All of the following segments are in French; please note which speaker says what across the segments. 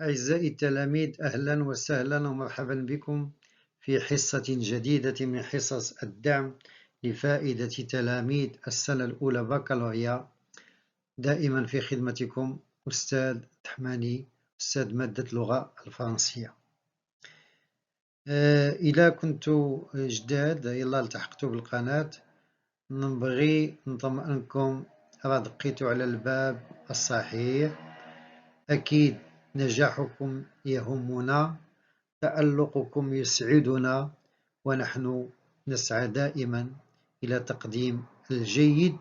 Speaker 1: أعزائي التلاميذ، أهلا وسهلا ومرحبا بكم في حصة جديدة من حصص الدعم لفائدة تلاميذ السنة الأولى بكالوريا. دائما في خدمتكم أستاذ تحماني، أستاذ مادة اللغة الفرنسية. إذا كنتم جداد يلا التحقتوا بالقناة، نبغي نطمئنكم راه دقيتوا على الباب الصحيح. أكيد نجاحكم يهمنا، تألقكم يسعدنا، ونحن نسعى دائما إلى تقديم الجيد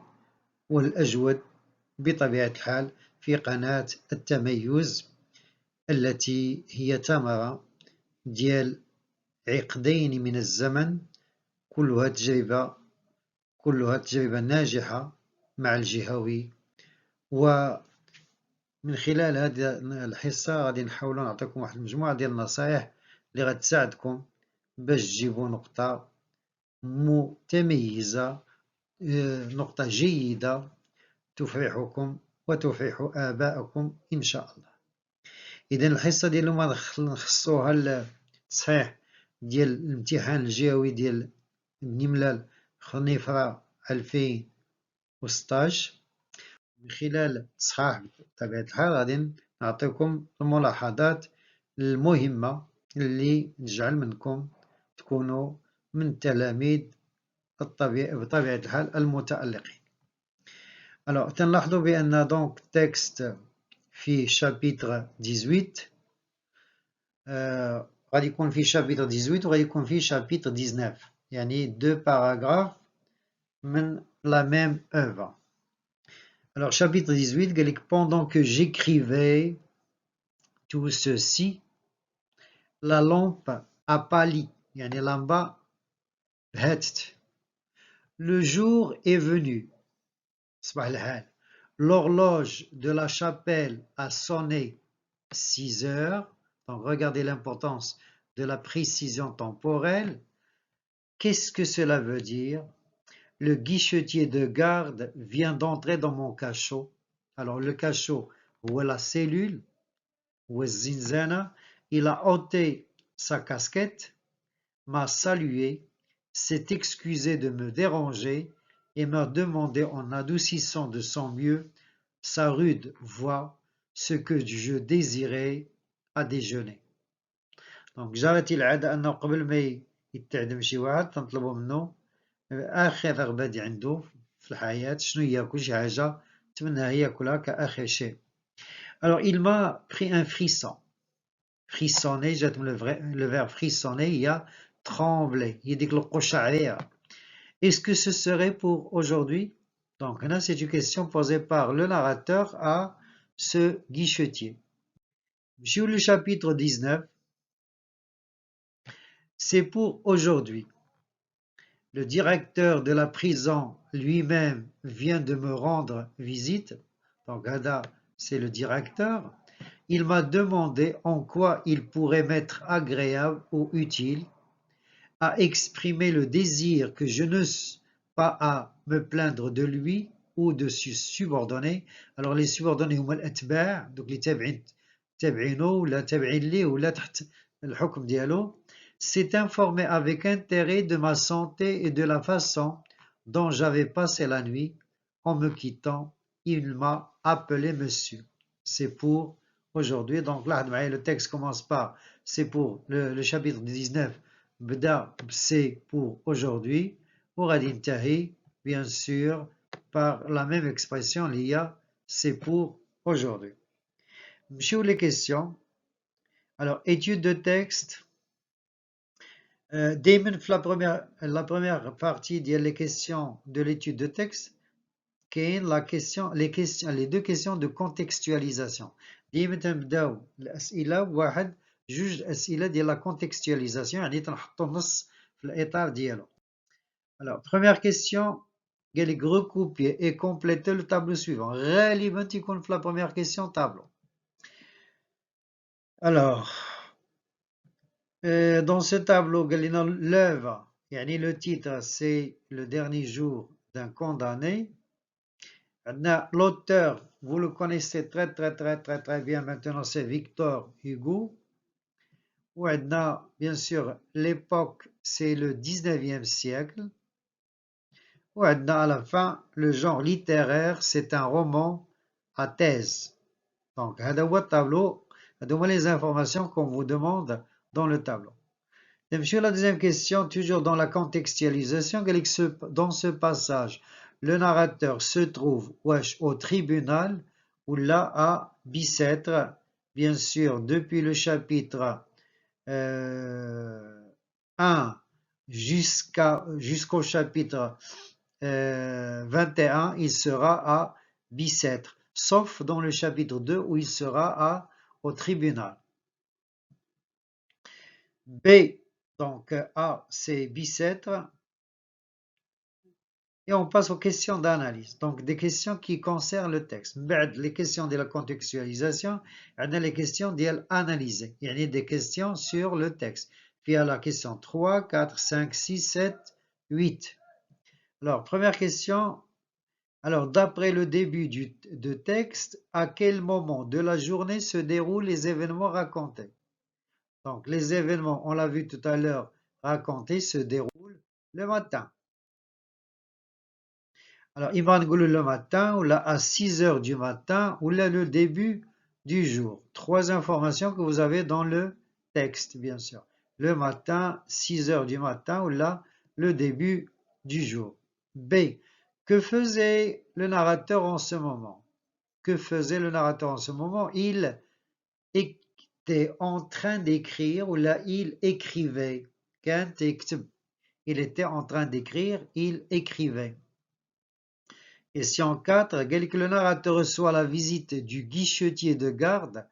Speaker 1: والأجود بطبيعة الحال في قناة التميز، التي هي ثمرة ديال عقدين من الزمن، كلها تجربة ناجحة مع الجهوي. ومن خلال هذه الحصة غادي نحاولوا نعطيكم واحد المجموعة ديال النصائح اللي غتساعدكم باش تجيبوا نقطة متميزة، نقطة جيدة تفرحكم وتفرح آباءكم إن شاء الله. إذا الحصة ديال اليوم نخصوها للتصحيح ديال الامتحان الجهوي ديال بني ملال خنيفرة 2016. من خلال التصحاح بطبيعة الحال غادي نعطيكم الملاحظات المهمة اللي تجعل منكم تكونوا من تلاميذ بطبيعة الحال المتألقين. Alors تنلاحظوا بأن دونك تكست في شابيتر 18 غادي يكون في شابيتر 18 وغادي يكون في شابيتر 19، يعني دو باراغراف من لا ميم œuvre. Alors chapitre 18 قال لك pendant que j'écrivais tout ceci la lampe a pâli، يعني لمبة بهتت. Le jour est venu، صباح الحال. L'horloge de la chapelle a sonné 6 heures. Donc regardez l'importance de la précision temporelle. Qu'est-ce que cela veut dire? Le guichetier de garde vient d'entrer dans mon cachot. Alors le cachot, ou la cellule, ou zinzana, il a ôté sa casquette, m'a salué, s'est excusé de me déranger et m'a demandé en adoucissant de son mieux sa rude voix ce que je désirais à déjeuner. Donc جرت العادة أنه قبل ما يتعدم شي واحد تنطلبوا منه آخر رغبة عنده في الحياة شنو ياكل، شي حاجة تمنى ياكلها كآخر شيء. Alors il m'a pris un frisson. Frissonner جات من le verbe frissonner هي trembler، هي ديك القشعريرة. Est-ce que ce serait pour aujourd'hui? Donc là c'est une question posée par le narrateur à ce guichetier. Sur le chapitre 19, c'est pour aujourd'hui. Le directeur de la prison lui-même vient de me rendre visite. Donc Hada, c'est le directeur. Il m'a demandé en quoi il pourrait m'être agréable ou utile, a exprimé le désir que je n'ai pas à me plaindre de lui ou de ses subordonnés. Alors les subordonnés هما الأتباع، donc اللي تابعينه ولا تابعين ليه ولا تحت الحكم ديالو. S'est informé avec intérêt de ma santé et de la façon dont j'avais passé la nuit. En me quittant, il m'a appelé monsieur. C'est pour aujourd'hui. Donc là, le texte commence par c'est pour le chapitre 19. بدا c'est pour aujourd'hui وغادي ينتهي bien sûr par la même expression اللي هي c'est pour aujourd'hui. نمشيو les questions. Alors étude de texte. دائما في la première partie ديال les questions de l'étude de texte كاين les deux questions de contextualisation. دائما تنبداو الأسئلة بواحد جوج أسئلة ديال la contextualisation، يعني تنحطو النص في الإطار ديالو. Alors première question قال لك recopier et compléter le tableau suivant. غالبا تيكون في la première question tableau. Alors dans ce tableau قال لنا l'œuvre، يعني le titre c'est le dernier jour d'un condamné. L'auteur, vous le connaissez très bien maintenant, c'est Victor Hugo. Bien sûr, l'époque, c'est le 19e siècle. À la fin, le genre littéraire, c'est un roman à thèse. Donc, هذا هو الtableau, هذا هما les informations qu'on vous demande dans le tableau. Et monsieur, la deuxième question, toujours dans la contextualisation, dans ce passage, le narrateur se trouve au tribunal ou là à Bicêtre, bien sûr, depuis le chapitre 1 jusqu'au chapitre 21, il sera à Bicêtre, sauf dans le chapitre 2 où il sera au tribunal. B, donc A, c'est Bicêtre. Et on passe aux questions d'analyse. Donc des questions qui concernent le texte. Les questions de la contextualisation, les questions d'analyser. Il y a des questions sur le texte. Puis à la question 3, 4, 5, 6, 7, 8. Alors, première question. Alors, d'après le début de texte, à quel moment de la journée se déroulent les événements racontés? Donc, les événements, on l'a vu tout à l'heure, racontés se déroulent le matin. Alors, Imran Goulou le matin, ou là à 6 heures du matin, ou là le début du jour. Trois informations que vous avez dans le texte, bien sûr. Le matin, 6 heures du matin, ou là le début du jour. B. Que faisait le narrateur en ce moment? Que faisait le narrateur en ce moment? Il était en train d'écrire, ou là il écrivait. Il était en train d'écrire, il écrivait. Question 4. Dès que le narrateur reçoit la visite du guichetier de garde,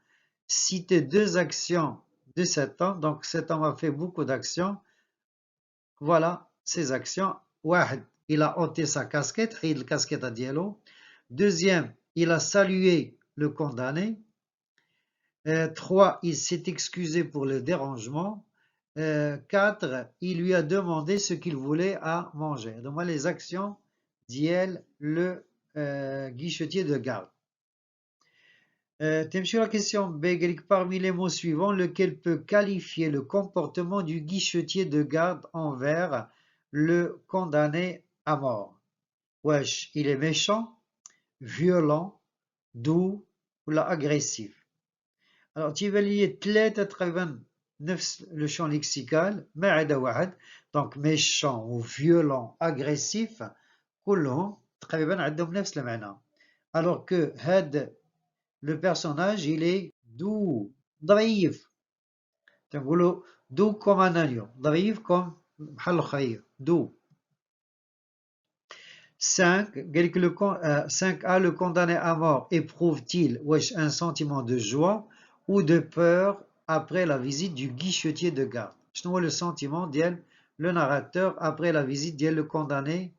Speaker 1: citez deux actions de cet homme. Donc cet homme a fait beaucoup d'actions. Voilà ces actions. واحد, il a ôté sa casquette, il casquette à dialogue. Deuxième, il a salué le condamné. 3, il s'est excusé pour le dérangement. 4, il lui a demandé ce qu'il voulait à manger. Donc, les actions d'Iel, le guichetier de garde. La question B, parmi les mots suivants, lequel peut qualifier le comportement du guichetier de garde envers le condamné à mort? Wesh, il est méchant, violent, doux ou agressif. Alors, تيبان لي ثلاثة تقريبا نفس le champ lexical ما عدا واحد. Donc méchant ou violent, agressif كلهم تقريبا عندهم نفس المعنى. Alors que هاد le personnage il est doux, ظريف. تنقولوا doux comme un agneau, ظريف comme بحال الخير, doux. 5. 5a, le condamné à mort éprouve-t-il un sentiment de joie ou de peur après la visite du guichetier de garde? شنو هو le sentiment ديال le narrateur après la visite ديال le condamné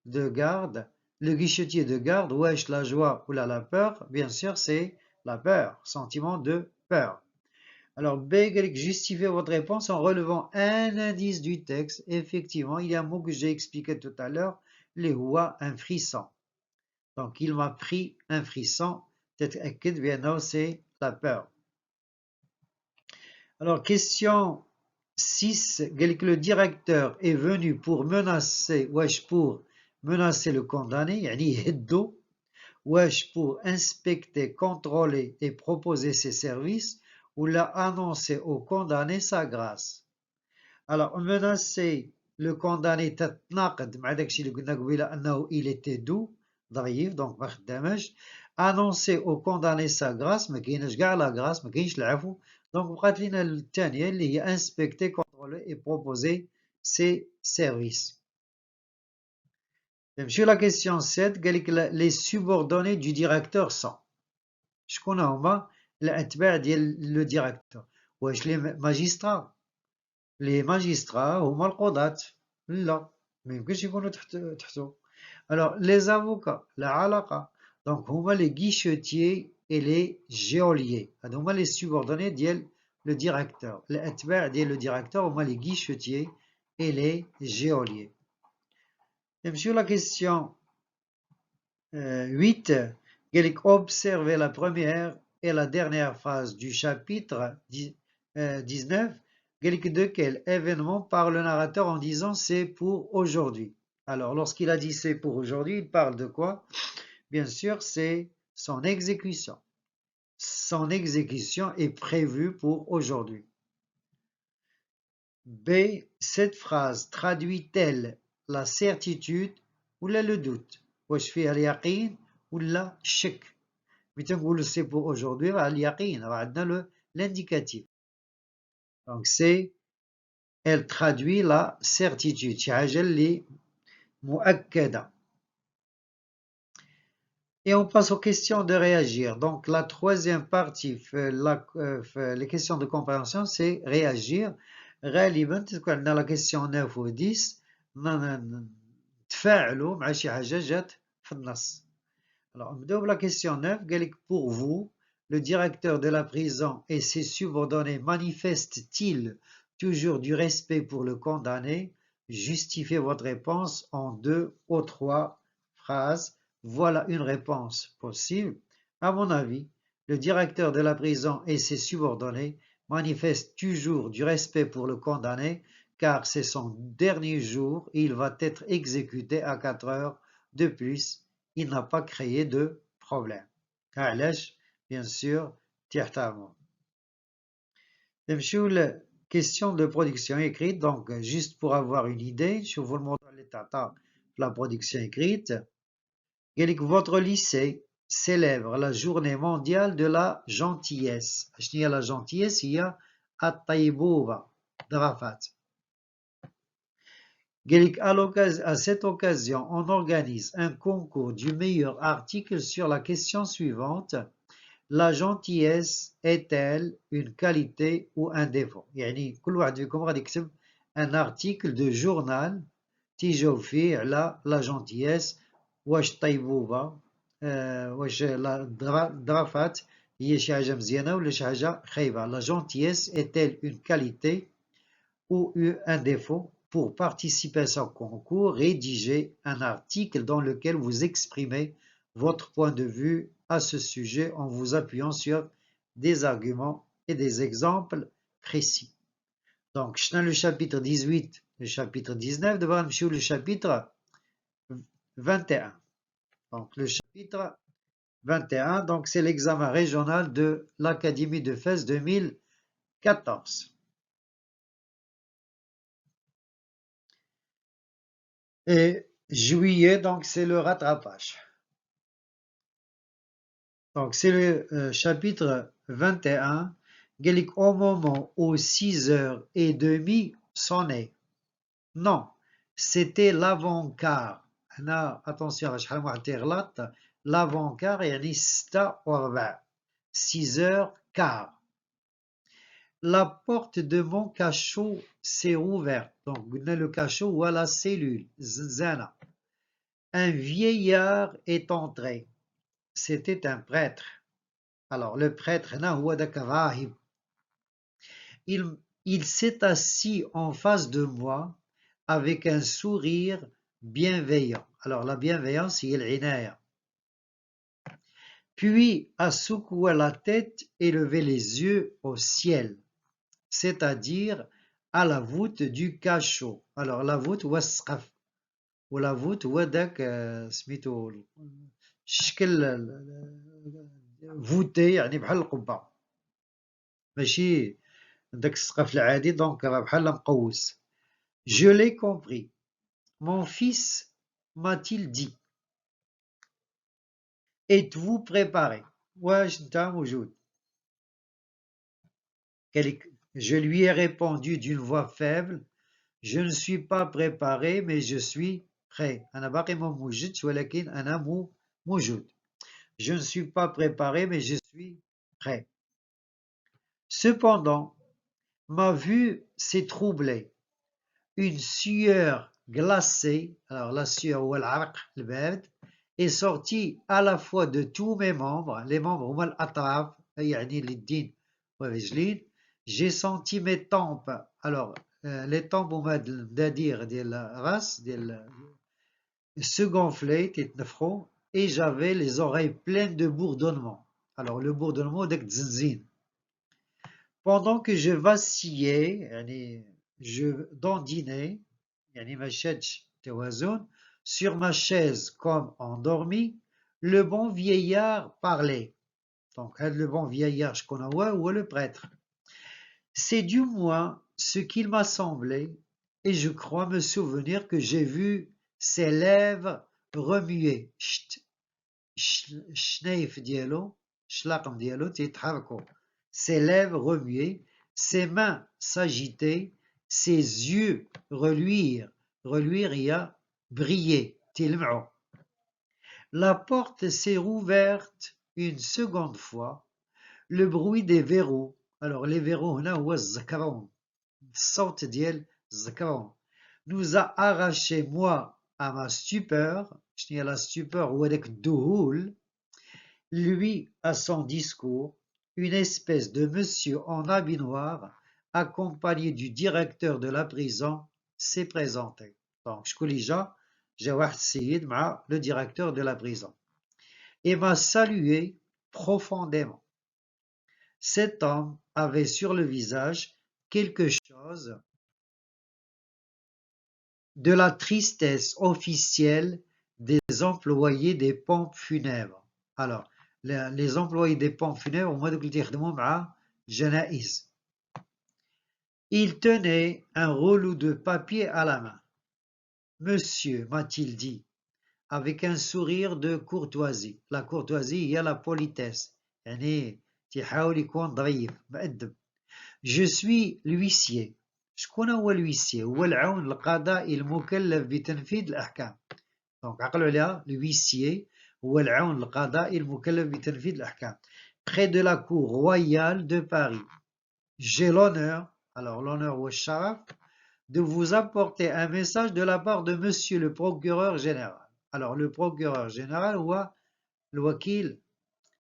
Speaker 1: de garde? Le guichetier de garde, la joie ou la peur? Bien sûr, c'est la peur, sentiment de peur. Alors B, justifiez votre réponse en relevant un indice du texte. Effectivement, il y a un mot que j'ai expliqué tout à l'heure, les هو un frisson. Donc il m'a pris un frisson. C'est la peur. Alors question 6, le directeur est venu pour menacer le condamné, يعني يهدو, pour inspecter, contrôler et proposer ses services, ou l'a annoncé au condamné sa grâce. Alors menacer le condamné تتناقض مع داكشي اللي قلنا قبيله انه il était doux, ظريف, donc ما خداماش. Annoncer au condamné sa grâce, ما كايناش كاع la grâce, ما كاينش العفو. Donc بقات لينا الثانيه اللي هي inspecter, contrôler et proposer ses services. Sur la question 7, les subordonnés du directeur sont شكون هما الاتباع ديال le directeur? واش les magistrats? Les magistrats هما القضاة؟ لا ما يمكنش يكونوا تحتو. Alors les avocats لا علاقة. Donc هما les guichetiers et les geôliers. هادو هما les subordonnés ديال le directeur. الاتباع ديال le directeur هما les guichetiers et les geôliers. Sur la question 8, observez la première et la dernière phrase du chapitre 19. De quel événement parle le narrateur en disant c'est pour aujourd'hui? Alors, lorsqu'il a dit c'est pour aujourd'hui, il parle de quoi? Bien sûr, c'est son exécution. Son exécution est prévue pour aujourd'hui. B. Cette phrase traduit-elle la certitude ou le doute? واش فيها اليقين ولا الشك؟ ملي تنقولوا c'est pour aujourd'hui راه اليقين راه عندنا l'indicatif. Donc c'est elle traduit la certitude شي حاجة اللي مؤكدة. Et on passe aux questions de réagir. Donc la troisième partie, les questions de compréhension, c'est réagir. غالبا تكون عندنا la question 9 و 10 نتفاعلوا مع شي حاجة جات في النص. Alors نبداو بلا question 9 قالك pour vous, le directeur de la prison et ses subordonnés manifestent-ils toujours du respect pour le condamné? Justifiez votre réponse en 2 ou 3 phrases. Voilà une réponse possible. À mon avis, le directeur de la prison et ses subordonnés manifestent toujours du respect pour le condamné car c'est son dernier jour et il va être exécuté à 4 heures de plus. Il n'a pas créé de problème. علاش bien sûr تحترمه. نمشيو ل question de production écrite. Donc juste pour avoir une idée, je vous le montre la production écrite. Votre lycée célèbre la journée mondiale de la gentillesse. شنو هي la gentillesse؟ هي الطيبوبة ظرافات. À cette occasion, on organise un concours du meilleur article sur la question suivante. La gentillesse est-elle une qualité ou un défaut? يعني كل واحد فيكم غادي يكتب un article de journal تيجاوب فيه على la gentillesse. واش الطيبوبة واش الظرافات هي شي حاجة مزيانة ولا شي حاجة خايبة. La gentillesse est-elle une qualité ou un défaut? Pour participer à ce concours, rédigez un article dans lequel vous exprimez votre point de vue à ce sujet en vous appuyant sur des arguments et des exemples précis. Donc, je suis le chapitre 18, le chapitre 19, devant le chapitre 21. Donc, le chapitre 21, donc c'est l'examen régional de l'Académie de Fès 2014. Et juillet, donc c'est le rattrapage. Donc c'est le chapitre 21. Au moment où 6h30 sonnaient. Non, c'était l'avant-quart. Attention, l'avant-quart يعني 6h15. La porte de mon cachot s'est ouverte. Donc, le cachot ou la cellule. Zana. Un vieillard est entré. C'était un prêtre. Alors, le prêtre, il s'est assis en face de moi avec un sourire bienveillant. Alors, la bienveillance, c'est l'inaya. Puis, a secoué la tête et levé les yeux au ciel, c'est-à-dire à la voûte du cachot. Alors, la voûte, ou السقف, ou la voûte, ou داك سميتو الشكل voûté, يعني بحال القبة. ماشي داك السقف العادي، دونك راه بحال مقوس. Je l'ai compris. Mon fils, m'a-t-il dit. Êtes-vous préparé? واش نتا موجود؟ Je lui ai répondu d'une voix faible. Je ne suis pas préparé, mais je suis prêt. أنا باقي ما موجدش ولكن أنا موجود. Je ne suis pas préparé, mais je suis prêt. Cependant, ma vue s'est troublée. Une sueur glacée, alors la sueur ou العرق البارد, est sortie à la fois de tous mes membres, les membres هما الأطراف يعني اليدين والرجلين. J'ai senti mes tempes. Alors, les tempes هما الددادير ديال الراس ديال se gonfler تيتنفخوا. et j'avais les oreilles pleines de bourdonnements. Alors le bourdonnement داك التزنزين. Pendant que je vacillais, يعني je dandinais, يعني ما شادش توازن, sur ma chaise comme endormi, le bon vieillard parlait. Donc le bon vieillard شكون هو le prêtre. C'est du moins ce qu'il m'a semblé, et je crois me souvenir que j'ai vu ses lèvres remuer. الشنايف ديالو الشلاقم ديالو تيتحركوا. Ses lèvres remuer, ses mains s'agiter, ses yeux reluire. Reluire هي briller تيلمعوا. La porte s'est rouverte une seconde fois. Le bruit des verrous. Alors les verrous هنا هو الزكرون. الصوت ديال الزكرون nous a arraché moi à ma stupeur. شنو هي la stupeur هو داك الذهول. Lui à son discours. Une espèce de monsieur en habit noir accompagné du directeur de la prison s'est présenté. Donc شكون اللي جا واحد السيد مع le directeur de la prison et m'a salué profondément. Cet homme avait sur le visage quelque chose de la tristesse officielle des employés des pompes funèbres. Alors, les employés des pompes funèbres, هما دوك اللي تيخدموا مع الجنائز. Il tenait un rouleau de papier à la main. Monsieur, m'a-t-il dit, avec un sourire de courtoisie. La courtoisie هي la politesse. يعني تيحاول يكون ظريف مؤدب. Je suis l'huissier. شكون هو الhuissier؟ هو العون القضائي المكلف بتنفيذ الأحكام. دونك عقلوا عليها l'huissier هو العون القضائي المكلف بتنفيذ الأحكام. Près de la cour royale de Paris. J'ai l'honneur, alors l'honneur هو الشرف, de vous apporter un message de la part de monsieur le procureur général. Alors le procureur général هو الوكيل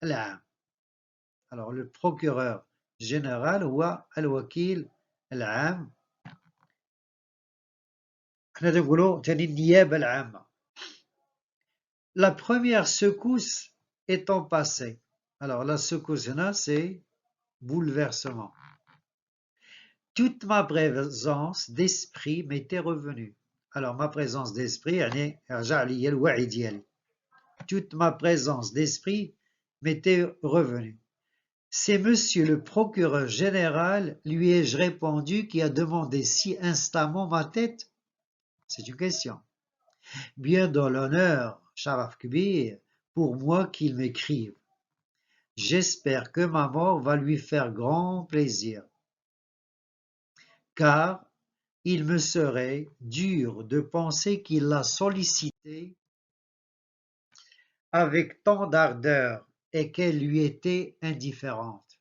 Speaker 1: العام. Alors le procureur général هو الوكيل العام. حنا تنقولوا تاني النيابة العامة. La première secousse étant passée. Alors la secousse هنا c'est bouleversement. Toute ma présence d'esprit m'était revenue. Alors ma présence d'esprit يعني رجع لي الوعي ديالي. Toute ma présence d'esprit m'était revenue. C'est monsieur le procureur général, lui ai-je répondu, qui a demandé si instamment ma tête? C'est une question. Bien dans l'honneur, Sharaf Kbir, pour moi qu'il m'écrive. J'espère que ma mort va lui faire grand plaisir. Car il me serait dur de penser qu'il l'a sollicité avec tant d'ardeur et qu'elle lui était indifférente.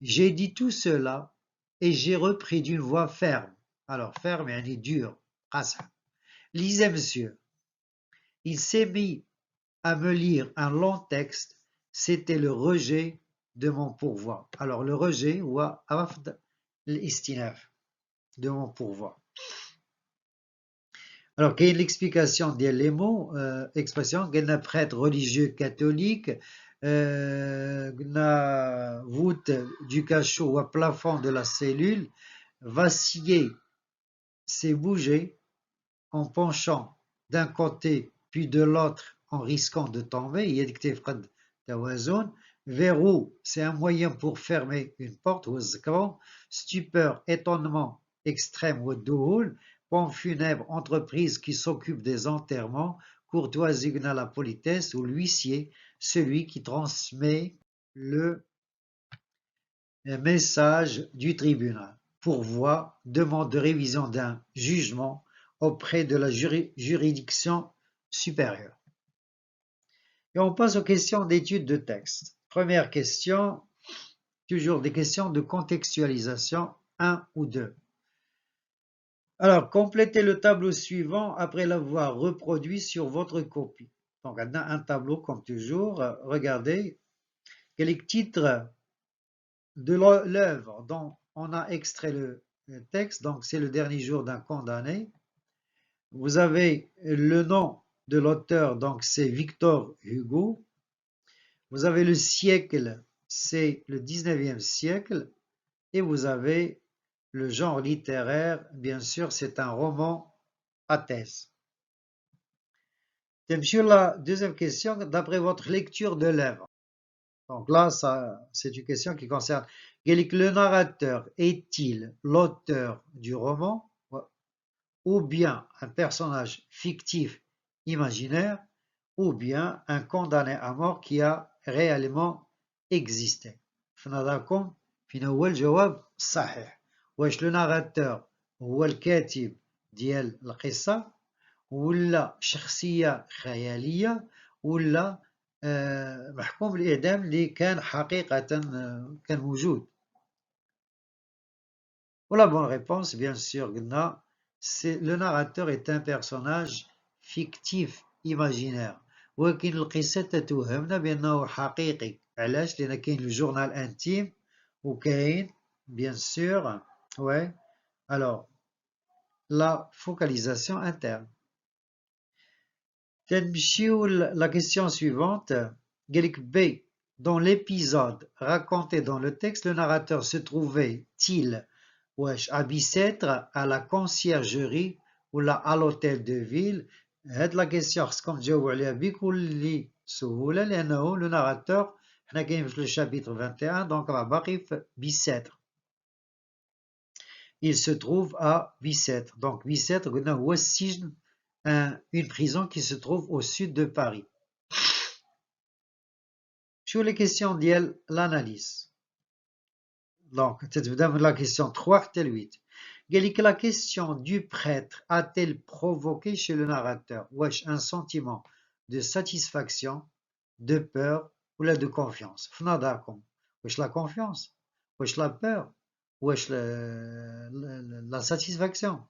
Speaker 1: J'ai dit tout cela et j'ai repris d'une voix ferme. Alors ferme et dure. Lisez, monsieur. Il s'est mis à me lire un long texte. C'était le rejet de mon pourvoi. Alors le rejet ou rafd l'istinaf de mon pourvoi. Alors quelle est l'explication des mots expression qu'un prêtre religieux catholique la voûte du cachot ou plafond de la cellule vacillait, s'est bougé en penchant d'un côté puis de l'autre en risquant de tomber. Il y a des تفقد توازن. Verrou, c'est un moyen pour fermer une porte. Stupeur, étonnement extrême. Pompe funèbre, entreprise qui s'occupe des enterrements. Courtoisie, la politesse. Ou l'huissier, celui qui transmet le message du tribunal. Pourvoi, demande de révision d'un jugement auprès de la juridiction supérieure. Et on passe aux questions d'étude de texte. Première question, toujours des questions de contextualisation 1 ou 2. Alors, complétez le tableau suivant après l'avoir reproduit sur votre copie. Donc, on a un tableau comme toujours. Regardez, quel est le titre de l'œuvre dont on a extrait le texte. Donc, c'est le dernier jour d'un condamné. Vous avez le nom de l'auteur, donc c'est Victor Hugo. Vous avez le siècle, c'est le 19e siècle. Et vous avez le genre littéraire, bien sûr, c'est un roman à thèse. Sur la deuxième question, d'après votre lecture de l'œuvre. Donc là, c'est une question qui concerne le narrateur est-il l'auteur du roman ou bien un personnage fictif imaginaire ou bien un condamné à mort qui a réellement existé. فنراكم فين هو الجواب الصحيح. واش لو ناراتور هو الكاتب ديال القصة ولا شخصية خيالية ولا محكوم بالإعدام اللي كان حقيقة كان موجود. La bonne réponse, bien sûr, c'est le narrateur est un personnage fictif imaginaire. ولكن القصة تتوهمنا بأنه حقيقي. علاش؟ لأن كاين الجورنال انتيم وكاين bien sûr ouais alors la focalisation interne. تنمشيو la question suivante. قالك B. Dans l'épisode raconté dans le texte, le narrateur se trouvait-il à Bicêtre, à la conciergerie ou à l'hôtel de ville. هاد la question خصكم تجاوبوا عليها بكل سهولة لأنه le narrateur حنا كاين في le chapitre 21 donc راه باقي في Bicêtre. Il se trouve à Bicêtre. Donc Bicêtre قلنا هو السجن une prison qui se trouve au sud de Paris. Sur les questions ديال l'analyse. Donc تتبدا من la question 3 حتى 8. La question du prêtre a-t-elle provoqué chez le narrateur un sentiment de satisfaction, de peur ou de confiance? La confiance, la peur, la satisfaction.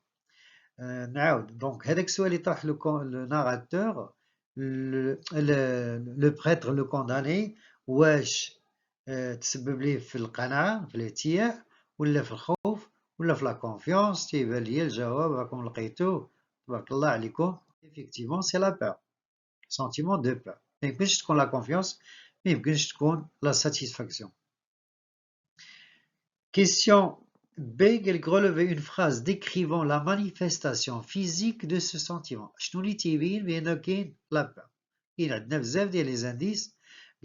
Speaker 1: Donc, le narrateur, le prêtre, le condamné, تسبب ليه في القناعة في الارتياح ولا في الخوف ولا في لا كونفيونس. تيبان ليا الجواب راكم لقيتوه تبارك الله عليكم. effectivement c'est la peur, sentiment de peur. ما يمكنش تكون la confiance, ما يمكنش تكون la satisfaction. Question B. relever une phrase décrivant la manifestation physique de ce sentiment. شنو اللي تيبين بأن كاين la peur؟ كاين عندنا بزاف ديال les indices.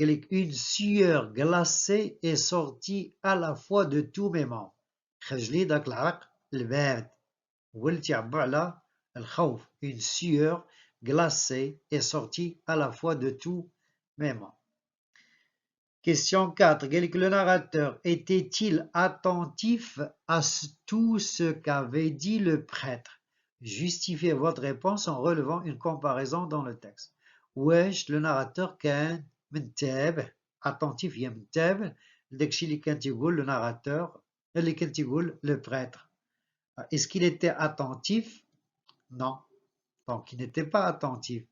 Speaker 1: Une sueur glacée est sortie à la fois de tous mes membres. خرج لي داك العرق البارد هو اللي تيعبر على الخوف. Une sueur glacée est sortie à la fois de tous mes membres. Question 4. Le narrateur était-il attentif à tout ce qu'avait dit le prêtre? Justifiez votre réponse en relevant une comparaison dans le texte. واش le narrateur كان منتبه attentif هي منتبه لداكشي اللي كان تيقول le narrateur اللي كان تيقول le prêtre. Est-ce qu'il était attentif? Non. Donc il n'était pas attentif.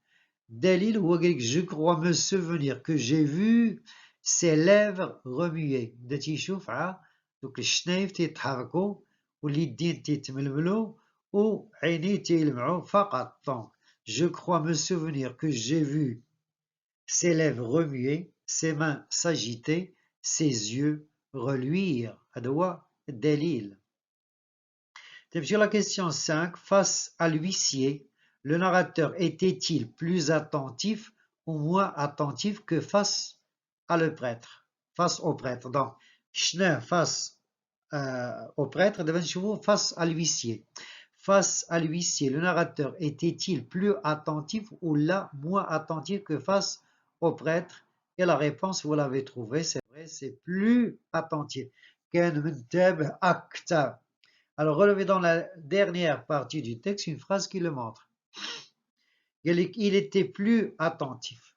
Speaker 1: دليل هو قالك je crois me souvenir que j'ai vu ses lèvres remuer. بدا تيشوف دوك الشنايف تيتحركوا واليدين تيتململوا وعينيه تيلمعوا فقط. Donc je crois me souvenir que j'ai vu ses lèvres remuer, ses mains s'agiter, ses yeux reluire. هذا هو الدليل. Sur la question 5, face à l'huissier, le narrateur était-il plus attentif ou moins attentif que face à le prêtre, face au prêtre? Donc, face au prêtre, face à l'huissier. Face à l'huissier, le narrateur était-il plus attentif ou là moins attentif que face au prêtre? Et la réponse, vous l'avez trouvée, c'est vrai, c'est plus attentif. كان منتبه أكثر. Alors, relevez dans la dernière partie du texte une phrase qui le montre. Il était plus attentif.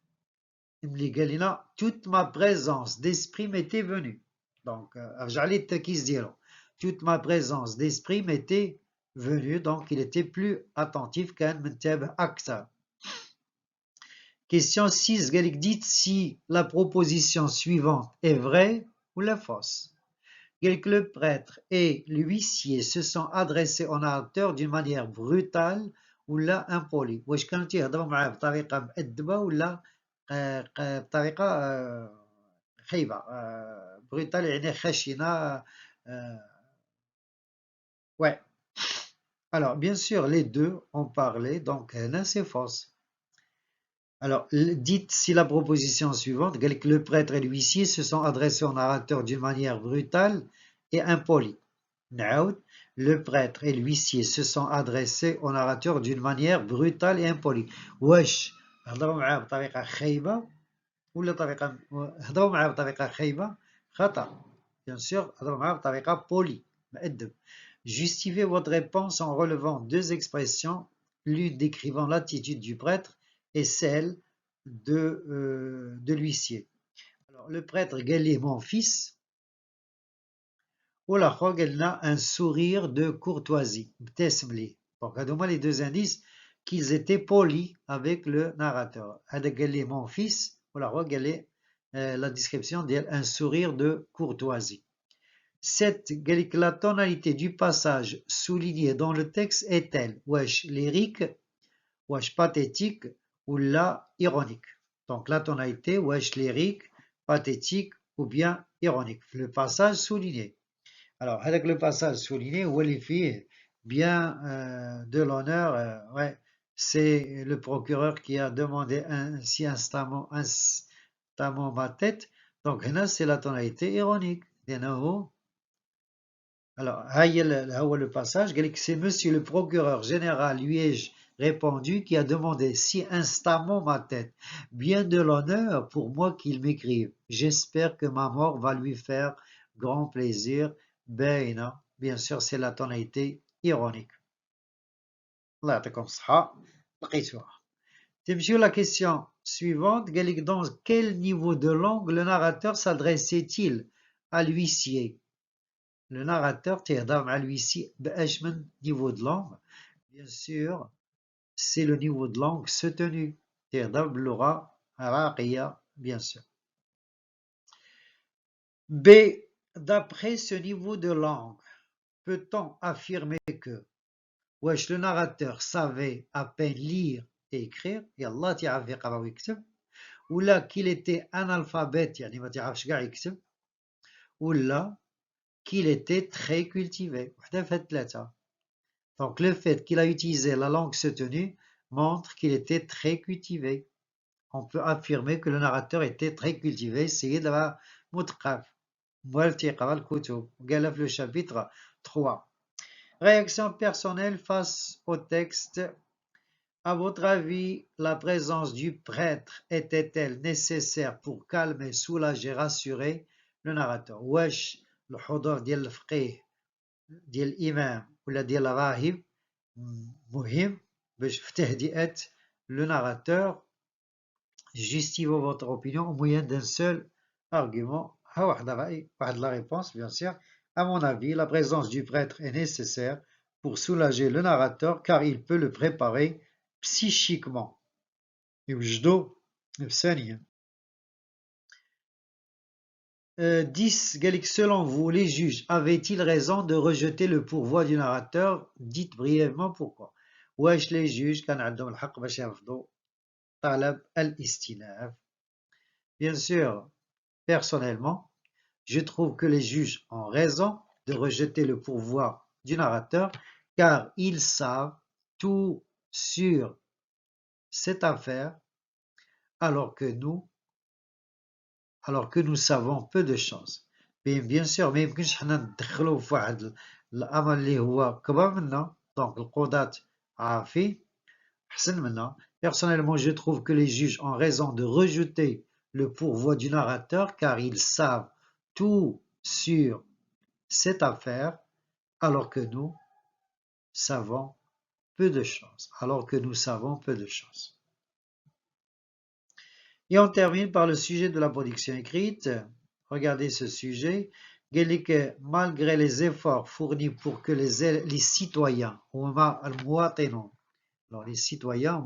Speaker 1: Toute ma présence d'esprit m'était venue. Donc, toute ma présence d'esprit m'était venue. Donc, il était plus attentif. Question 6. Dites si la proposition suivante est vraie ou la fausse. Que le prêtre et l'huissier se sont adressés au narrateur d'une manière brutale ولا impoli. واش كانوا تيهضروا معاه بطريقة مؤدبة ولا بطريقة خايبة brutal يعني خشنة ouais. Alors, bien sûr, les deux ont parlé, donc là, c'est fausse. Alors, dites si la proposition suivante, le prêtre et l'huissier se sont adressés au narrateur d'une manière brutale et impolie. Le prêtre et l'huissier se sont adressés au narrateur d'une manière brutale et impolie. Wesh, هضروا معاه بطريقة خايبة ولا طريقة هضروا معاه بطريقة خايبة خطأ. Bien sûr, هضروا معاه بطريقة polie, مؤدب. Justifiez votre réponse en relevant deux expressions, l'une décrivant l'attitude du prêtre et celle de l'huissier. Alors, le prêtre قال ليه mon fils, والآخر قال لنا un sourire de courtoisie, ابتسم ليه. Donc, هذوما les deux indices qu'ils étaient polis avec le narrateur. هذا قال ليه mon fils, والآخر قال ليه la description ديال un sourire de courtoisie. Cette la tonalité du passage souligné dans le texte est-elle wesh lyrique, wesh pathétique ou la ironique? Donc la tonalité wesh lyrique, pathétique ou bien ironique. Le passage souligné. Alors avec le passage souligné, ou les filles bien de l'honneur, ouais, c'est le procureur qui a demandé ainsi instamment ma tête. Donc là c'est la tonalité ironique. Alors, le passage, c'est monsieur le procureur général, lui ai-je répondu, qui a demandé si instamment ma tête, bien de l'honneur pour moi qu'il m'écrive. J'espère que ma mort va lui faire grand plaisir. Ben, bien sûr, c'est la tonalité ironique. Allah يعطيكم الصحة لقيتوها. Monsieur, la question suivante, dans quel niveau de langue le narrateur s'adressait-il à l'huissier? Le narrateur تيهضر مع l'huissier بأش من niveau de langue. Bien sûr, c'est le niveau de langue soutenu. تيهضر باللغة العراقية, bien sûr. B. D'après ce niveau de langue, peut-on affirmer que wesh le narrateur savait à peine lire et écrire, يلا تيعرف يقرا ويكتب, ولا qu'il était analphabète يعني ما تيعرفش كاع يكتب, ولا qu'il était très cultivé. وحدة في هاد الثلاثة. Donc le fait qu'il a utilisé la langue soutenue montre qu'il était très cultivé. On peut affirmer que le narrateur était très cultivé. C'est de مثقف. موالف تيقرا الكتب. وقالها في le chapitre 3. Réaction personnelle face au texte. À votre avis, la présence du prêtre était-elle nécessaire pour calmer, soulager, rassurer le narrateur? واش الحضور ديال الفقيه ديال الإمام ولا ديال الراهب مهم باش في تهدئة le narrateur? Justifiez votre opinion au moyen d'un seul argument. La réponse, bien sûr. À mon avis, la présence du prêtre est nécessaire pour soulager le narrateur car il peut le préparer psychiquement. 10. Selon vous, les juges avaient-ils raison de rejeter le pourvoi du narrateur? Dites brièvement pourquoi. واش les juges كان عندهم الحق باش يرفضوا طلب الاستئناف? Bien sûr, personnellement, je trouve que les juges ont raison de rejeter le pourvoi du narrateur car ils savent tout sur cette affaire alors que nous savons peu de choses. Bien sûr, ما يمكنش حنا ندخلوا في واحد الامر اللي هو كبر منا, donc القضاة عارفين أحسن منا. Personnellement, je trouve que les juges ont raison de rejeter le pourvoi du narrateur car ils savent tout sur cette affaire alors que nous savons peu de choses. Et on termine par le sujet de la production écrite. Regardez ce sujet. Malgré les efforts fournis pour que les citoyens, alors les citoyens,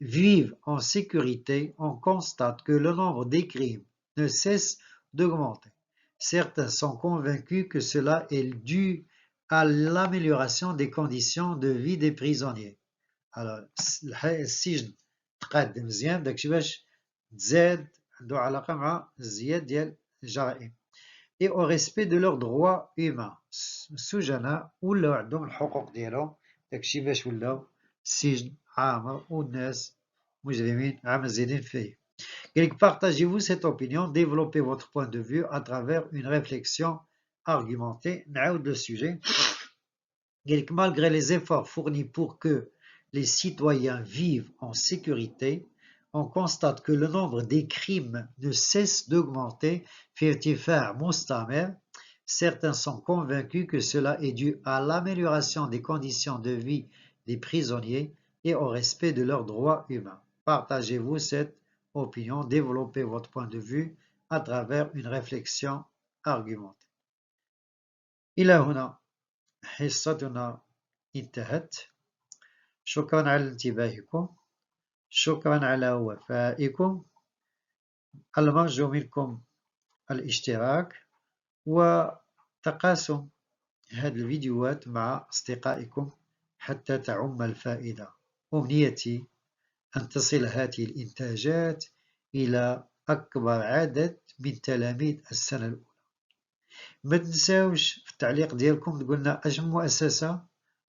Speaker 1: vivent en sécurité, on constate que le nombre des crimes ne cesse d'augmenter. Certains sont convaincus que cela est dû à l'amélioration des conditions de vie des prisonniers. Alors السجن تقدم مزيان داكشي باش تزاد عنده علاقة مع الزياد ديال الجرائم et au respect de leurs droits humains. السجناء ولاو عندهم الحقوق ديالهم داكشي باش ولاو السجن عامر والناس مجرمين عام زايدين فيه. Partagez-vous cette opinion, développez votre point de vue à travers une réflexion argumentée. نعاود le sujet. Malgré les efforts fournis pour que les citoyens vivent en sécurité, on constate que le nombre des crimes ne cesse d'augmenter. Certains sont convaincus que cela est dû à l'amélioration des conditions de vie des prisonniers et au respect de leurs droits humains. Partagez-vous cette opinion, développez votre point de vue à travers une réflexion argumentée. إلى هنا حصتنا انتهت. شكرا على انتباهكم، شكرا على وفائكم. المرجو منكم الاشتراك وتقاسم هذه الفيديوهات مع أصدقائكم حتى تعم الفائدة. أمنيتي أن تصل هذه الإنتاجات إلى أكبر عدد من تلاميذ السنة الأولى. ما تنساوش في التعليق ديالكم تقولنا اش من مؤسسة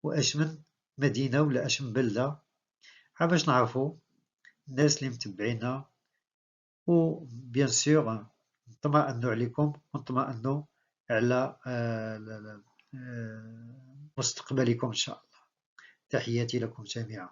Speaker 1: واش من مدينة ولا اش من بلدة باش نعرفو الناس اللي متبعينا، و بيان سور نطمئنوا عليكم ونطمئنوا على مستقبلكم ان شاء الله. تحياتي لكم جميعا.